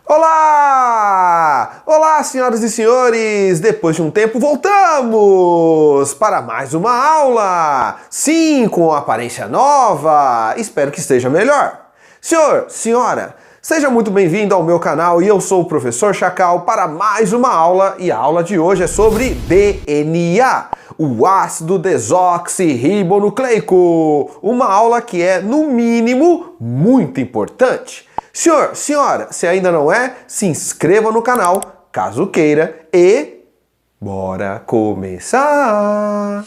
Olá! Olá, senhoras e senhores! Depois de um tempo voltamos para mais uma aula! Sim, com aparência nova! Espero que esteja melhor! Senhor, senhora, seja muito bem-vindo ao meu canal e eu sou o Professor Chacal para mais uma aula e a aula de hoje é sobre DNA, o ácido desoxirribonucleico, uma aula que é, no mínimo, muito importante. Senhor, senhora, se ainda não é, se inscreva no canal, caso queira, e bora começar!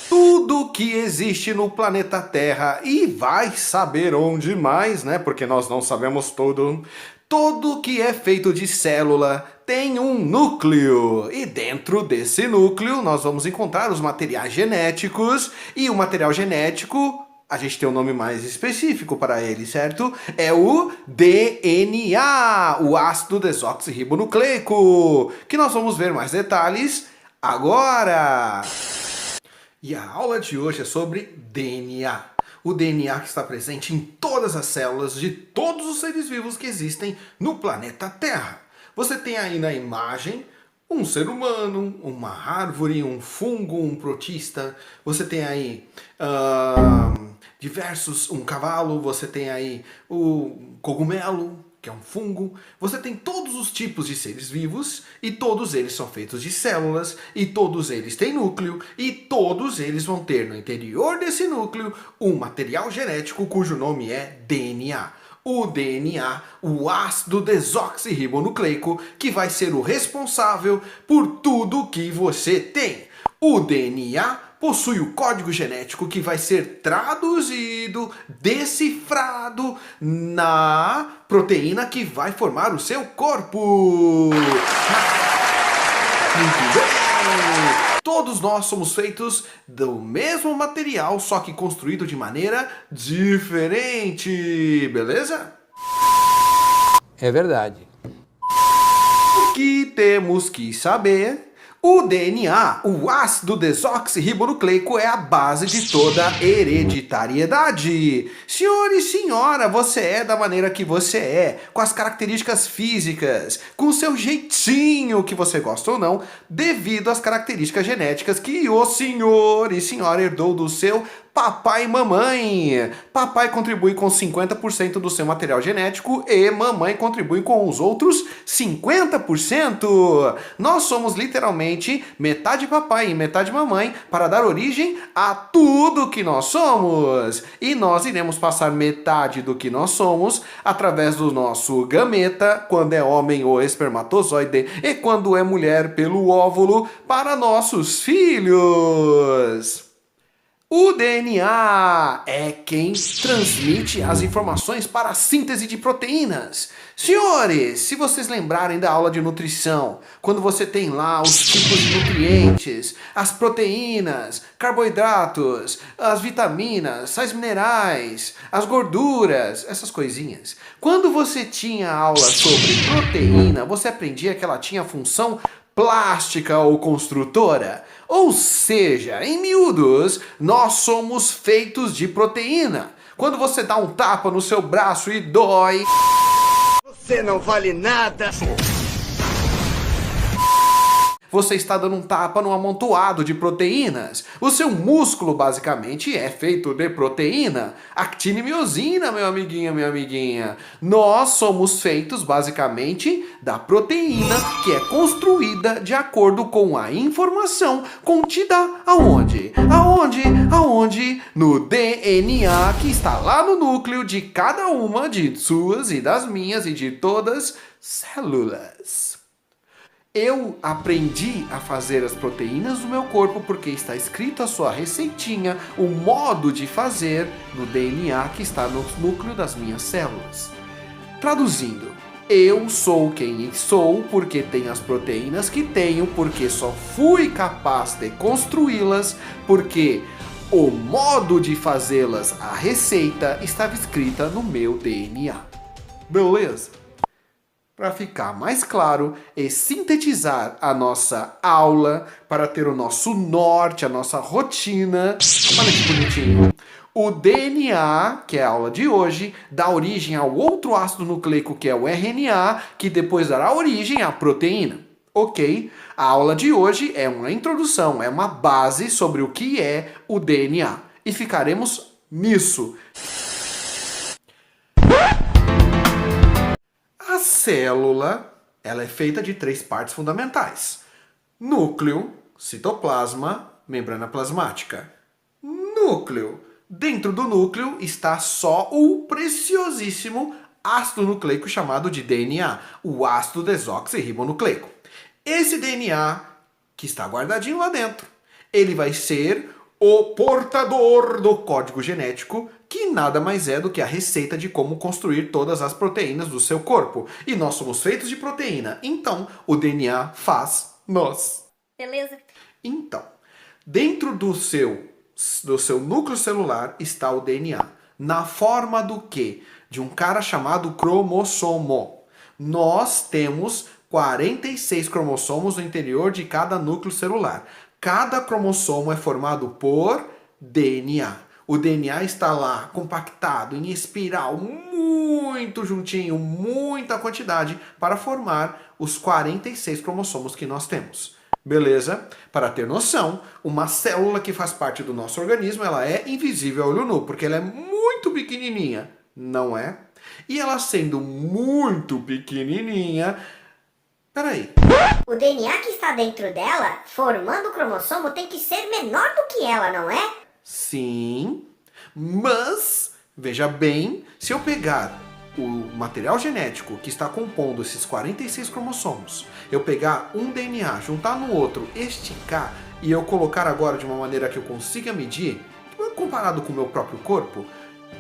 Tudo que existe no planeta Terra e vai saber onde mais, né? Porque nós não sabemos tudo. Tudo que é feito de célula tem um núcleo e dentro desse núcleo nós vamos encontrar os materiais genéticos e o material genético, a gente tem um nome mais específico para ele, certo? É o DNA, o ácido desoxirribonucleico, que nós vamos ver mais detalhes agora. E a aula de hoje é sobre DNA. O DNA que está presente em todas as células de todos os seres vivos que existem no planeta Terra. Você tem aí na imagem um ser humano, uma árvore, um fungo, um protista. Você tem aí um cavalo, você tem aí o cogumelo, que é um fungo. Você tem todos os tipos de seres vivos e todos eles são feitos de células e todos eles têm núcleo e todos eles vão ter no interior desse núcleo um material genético cujo nome é DNA. O DNA, o ácido desoxirribonucleico, que vai ser o responsável por tudo que você tem. O DNA possui o código genético que vai ser traduzido, decifrado na proteína que vai formar o seu corpo. Muito bem! Todos nós somos feitos do mesmo material, só que construído de maneira diferente, beleza? É verdade. O que temos que saber? O DNA, o ácido desoxirribonucleico, é a base de toda hereditariedade. Senhor e senhora, você é da maneira que você é, com as características físicas, com o seu jeitinho que você gosta ou não, devido às características genéticas que o senhor e senhora herdou do seu papai e mamãe. Papai contribui com 50% do seu material genético e mamãe contribui com os outros 50%. Nós somos literalmente metade papai e metade mamãe para dar origem a tudo que nós somos. E nós iremos passar metade do que nós somos através do nosso gameta, quando é homem o espermatozoide e quando é mulher pelo óvulo, para nossos filhos. O DNA é quem transmite as informações para a síntese de proteínas. Senhores, se vocês lembrarem da aula de nutrição, quando você tem lá os tipos de nutrientes, as proteínas, carboidratos, as vitaminas, sais minerais, as gorduras, essas coisinhas. Quando você tinha aula sobre proteína, você aprendia que ela tinha função plástica ou construtora. Ou seja, em miúdos, nós somos feitos de proteína. Quando você dá um tapa no seu braço e dói... Você não vale nada! Você está dando um tapa num amontoado de proteínas. O seu músculo, basicamente, é feito de proteína. Actina e miosina, meu amiguinho, minha amiguinha. Nós somos feitos, basicamente, da proteína que é construída de acordo com a informação contida aonde? Aonde? No DNA que está lá no núcleo de cada uma de suas e das minhas e de todas células. Eu aprendi a fazer as proteínas do meu corpo porque está escrito a sua receitinha, o modo de fazer no DNA que está no núcleo das minhas células. Traduzindo, eu sou quem sou porque tenho as proteínas que tenho, porque só fui capaz de construí-las, porque o modo de fazê-las, a receita, estava escrita no meu DNA. Beleza? Para ficar mais claro e sintetizar a nossa aula, para ter o nosso norte, a nossa rotina. Olha que bonitinho. O DNA, que é a aula de hoje, dá origem ao outro ácido nucleico, que é o RNA, que depois dará origem à proteína. Ok? A aula de hoje é uma introdução, é uma base sobre o que é o DNA. E ficaremos nisso. A célula, ela é feita de 3 partes fundamentais: núcleo, citoplasma, membrana plasmática. Núcleo. Dentro do núcleo está só o preciosíssimo ácido nucleico chamado de DNA, o ácido desoxirribonucleico. Esse DNA, que está guardadinho lá dentro, ele vai ser o portador do código genético, que nada mais é do que a receita de como construir todas as proteínas do seu corpo. E nós somos feitos de proteína, então o DNA faz nós. Beleza? Então, dentro do seu núcleo celular está o DNA. Na forma do quê? De um cara chamado cromossomo. Nós temos 46 cromossomos no interior de cada núcleo celular. Cada cromossomo é formado por DNA. O DNA está lá, compactado, em espiral, muito juntinho, muita quantidade, para formar os 46 cromossomos que nós temos. Beleza? Para ter noção, uma célula que faz parte do nosso organismo, ela é invisível a olho nu, porque ela é muito pequenininha, não é? E ela sendo muito pequenininha... Peraí. O DNA que está dentro dela, formando o cromossomo, tem que ser menor do que ela, não é? Sim, mas, veja bem, se eu pegar o material genético que está compondo esses 46 cromossomos, eu pegar um DNA, juntar no outro, esticar e eu colocar agora de uma maneira que eu consiga medir, comparado com o meu próprio corpo,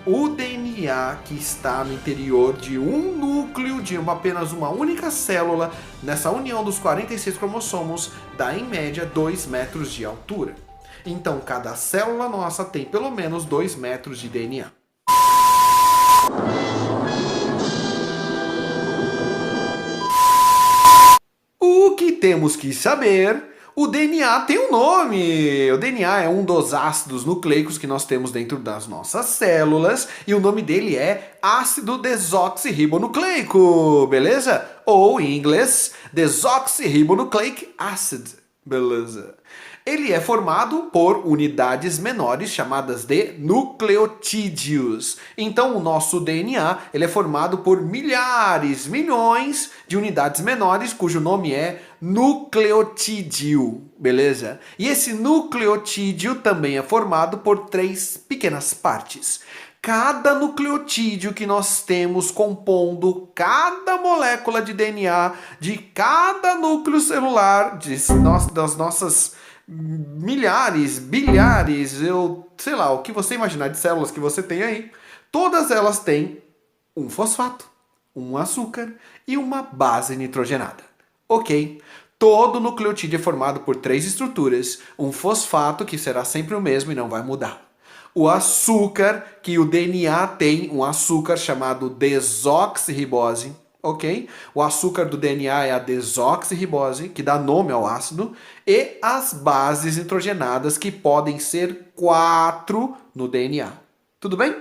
o DNA que está no interior de um núcleo de apenas uma única célula, nessa união dos 46 cromossomos, dá em média 2 metros de altura. Então cada célula nossa tem pelo menos 2 metros de DNA. O que temos que saber? O DNA tem um nome. O DNA é um dos ácidos nucleicos que nós temos dentro das nossas células e o nome dele é ácido desoxirribonucleico, beleza? Ou em inglês, desoxyribonucleic acid, beleza? Ele é formado por unidades menores chamadas de nucleotídeos. Então o nosso DNA ele é formado por milhares, milhões de unidades menores cujo nome é nucleotídeo, beleza? E esse nucleotídeo também é formado por 3 pequenas partes. Cada nucleotídeo que nós temos compondo cada molécula de DNA de cada núcleo celular das nossas milhares, bilhares, sei lá, o que você imaginar de células que você tem aí, todas elas têm um fosfato, um açúcar e uma base nitrogenada. Ok? Todo nucleotídeo é formado por 3 estruturas, um fosfato, que será sempre o mesmo e não vai mudar. O açúcar, que o DNA tem um açúcar chamado desoxirribose, ok? O açúcar do DNA é a desoxirribose, que dá nome ao ácido, e as bases nitrogenadas, que podem ser 4 no DNA. Tudo bem?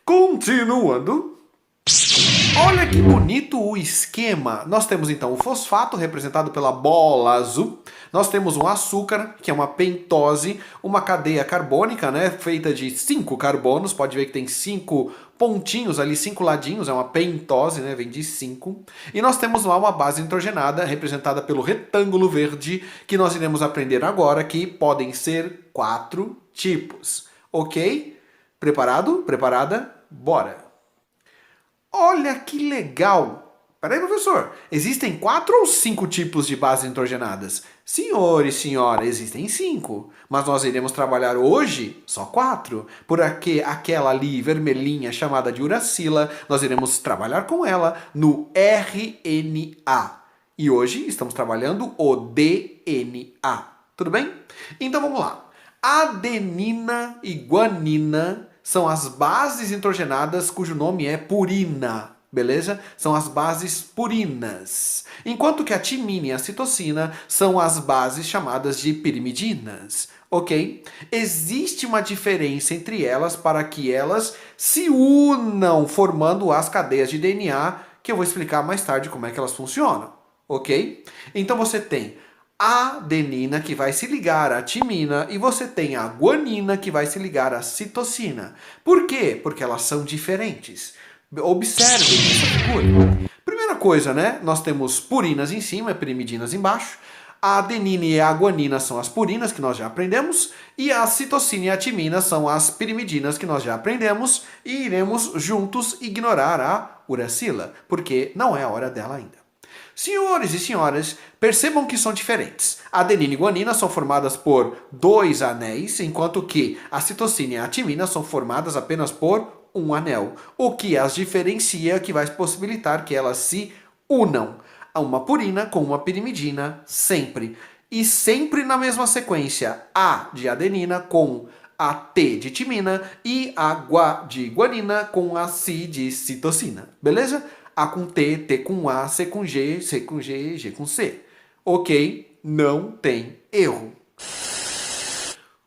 Continuando. Olha que bonito o esquema. Nós temos então o fosfato, representado pela bola azul. Nós temos um açúcar, que é uma pentose, uma cadeia carbônica, né, feita de 5 carbonos. Pode ver que tem 5 pontinhos ali, 5 ladinhos, é uma pentose, né, vem de 5. E nós temos lá uma base nitrogenada, representada pelo retângulo verde, que nós iremos aprender agora, que podem ser 4 tipos. Ok? Preparado? Preparada? Bora! Olha que legal! Peraí, professor, existem 4 ou 5 tipos de bases nitrogenadas? Senhor e senhora, existem 5, mas nós iremos trabalhar hoje só 4, porque aquela ali vermelhinha chamada de uracila, nós iremos trabalhar com ela no RNA. E hoje estamos trabalhando o DNA. Tudo bem? Então vamos lá. Adenina e guanina são as bases nitrogenadas cujo nome é purina. beleza? São as bases purinas. Enquanto que a timina e a citocina são as bases chamadas de pirimidinas, ok? Existe uma diferença entre elas para que elas se unam, formando as cadeias de DNA, que eu vou explicar mais tarde como é que elas funcionam, ok? Então você tem a adenina que vai se ligar à timina e você tem a guanina que vai se ligar à citocina. Por quê? Porque elas são diferentes. Observem essa figura. Primeira coisa, né? Nós temos purinas em cima e pirimidinas embaixo. A adenina e a guanina são as purinas, que nós já aprendemos, e a citocina e a timina são as pirimidinas, que nós já aprendemos, e iremos juntos ignorar a uracila, porque não é a hora dela ainda. Senhores e senhoras, percebam que são diferentes. A adenina e guanina são formadas por 2 anéis, enquanto que a citocina e a timina são formadas apenas por um anel, o que as diferencia, que vai possibilitar que elas se unam a uma purina com uma pirimidina sempre. E sempre na mesma sequência, A de adenina com a T de timina e a Gua de guanina com a C de citocina, beleza? A com T, T com A, C com G, C com G, G com C. Ok? Não tem erro.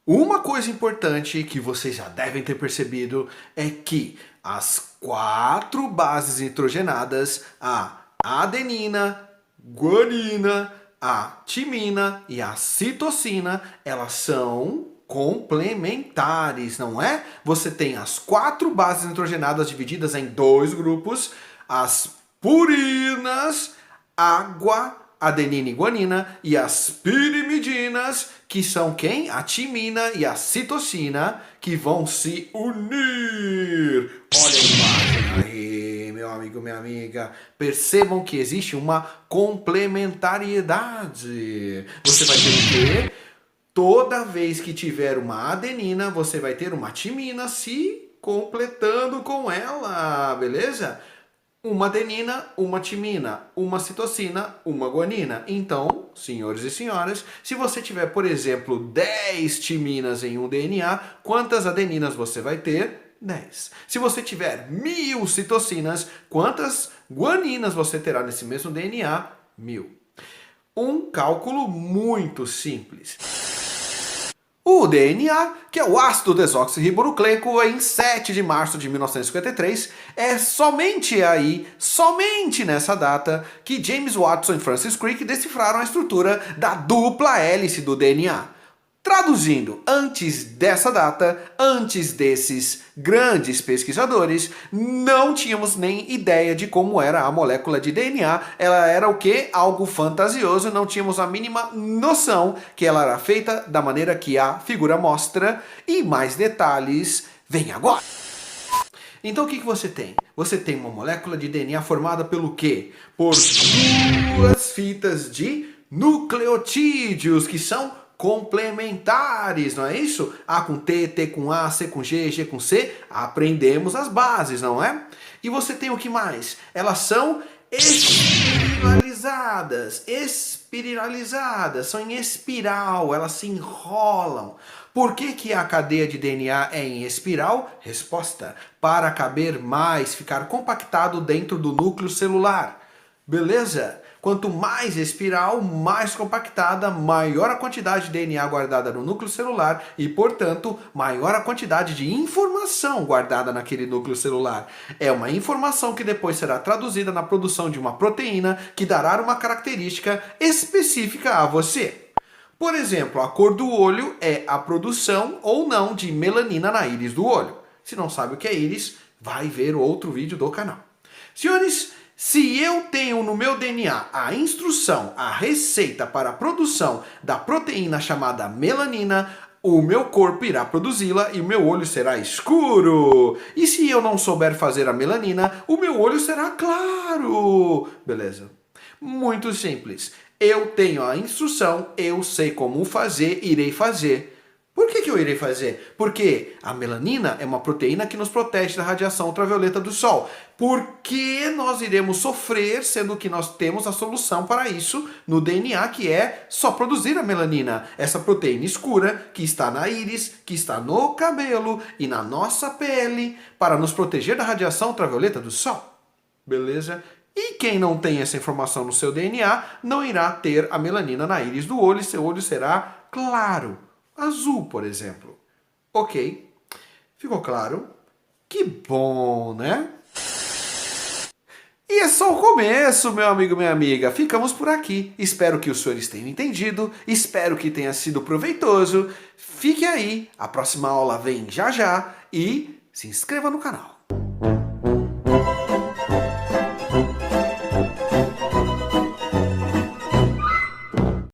Uma coisa importante que vocês já devem ter percebido é que as 4 bases nitrogenadas, a adenina, guanina, a timina e a citocina, elas são complementares, não é? Você tem as 4 bases nitrogenadas divididas em 2 grupos, as purinas, água, adenina e guanina, e as pirimidinas, que são quem? A timina e a citocina, que vão se unir. Olha a imagem aí, meu amigo, minha amiga. Percebam que existe uma complementariedade. Você vai ter o quê? Toda vez que tiver uma adenina, você vai ter uma timina se completando com ela, beleza? Uma adenina, uma timina, uma citocina, uma guanina. Então, senhores e senhoras, se você tiver, por exemplo, 10 timinas em um DNA, quantas adeninas você vai ter? 10. Se você tiver 1000 citocinas, quantas guaninas você terá nesse mesmo DNA? 1000. Um cálculo muito simples. O DNA, que é o ácido desoxirribonucleico, em 7 de março de 1953, é somente nessa data, que James Watson e Francis Crick decifraram a estrutura da dupla hélice do DNA. Traduzindo, antes dessa data, antes desses grandes pesquisadores, não tínhamos nem ideia de como era a molécula de DNA. Ela era o quê? Algo fantasioso, não tínhamos a mínima noção que ela era feita da maneira que a figura mostra. E mais detalhes, vem agora! Então o que você tem? Você tem uma molécula de DNA formada pelo quê? Por 2 fitas de nucleotídeos, que são complementares, não é isso? A com T, T com A, C com G, G com C, aprendemos as bases, não é? E você tem o que mais? Elas são espiralizadas, são em espiral, elas se enrolam. Por que a cadeia de DNA é em espiral? Resposta: para caber mais, ficar compactado dentro do núcleo celular. Beleza? Quanto mais espiral, mais compactada, maior a quantidade de DNA guardada no núcleo celular e, portanto, maior a quantidade de informação guardada naquele núcleo celular. É uma informação que depois será traduzida na produção de uma proteína que dará uma característica específica a você. Por exemplo, a cor do olho é a produção ou não de melanina na íris do olho. Se não sabe o que é íris, vai ver o outro vídeo do canal. Senhores, se eu tenho no meu DNA a instrução, a receita para a produção da proteína chamada melanina, o meu corpo irá produzi-la e o meu olho será escuro. E se eu não souber fazer a melanina, o meu olho será claro. Beleza? Muito simples. Eu tenho a instrução, eu sei como fazer, irei fazer. Por que eu irei fazer? Porque a melanina é uma proteína que nos protege da radiação ultravioleta do sol. Por que nós iremos sofrer, sendo que nós temos a solução para isso no DNA, que é só produzir a melanina, essa proteína escura que está na íris, que está no cabelo e na nossa pele, para nos proteger da radiação ultravioleta do sol. beleza? E quem não tem essa informação no seu DNA não irá ter a melanina na íris do olho e seu olho será claro, azul, por exemplo. Ok? Ficou claro? Que bom, né? E é só o começo, meu amigo, minha amiga. Ficamos por aqui. Espero que os senhores tenham entendido. Espero que tenha sido proveitoso. Fique aí. A próxima aula vem já já. E se inscreva no canal.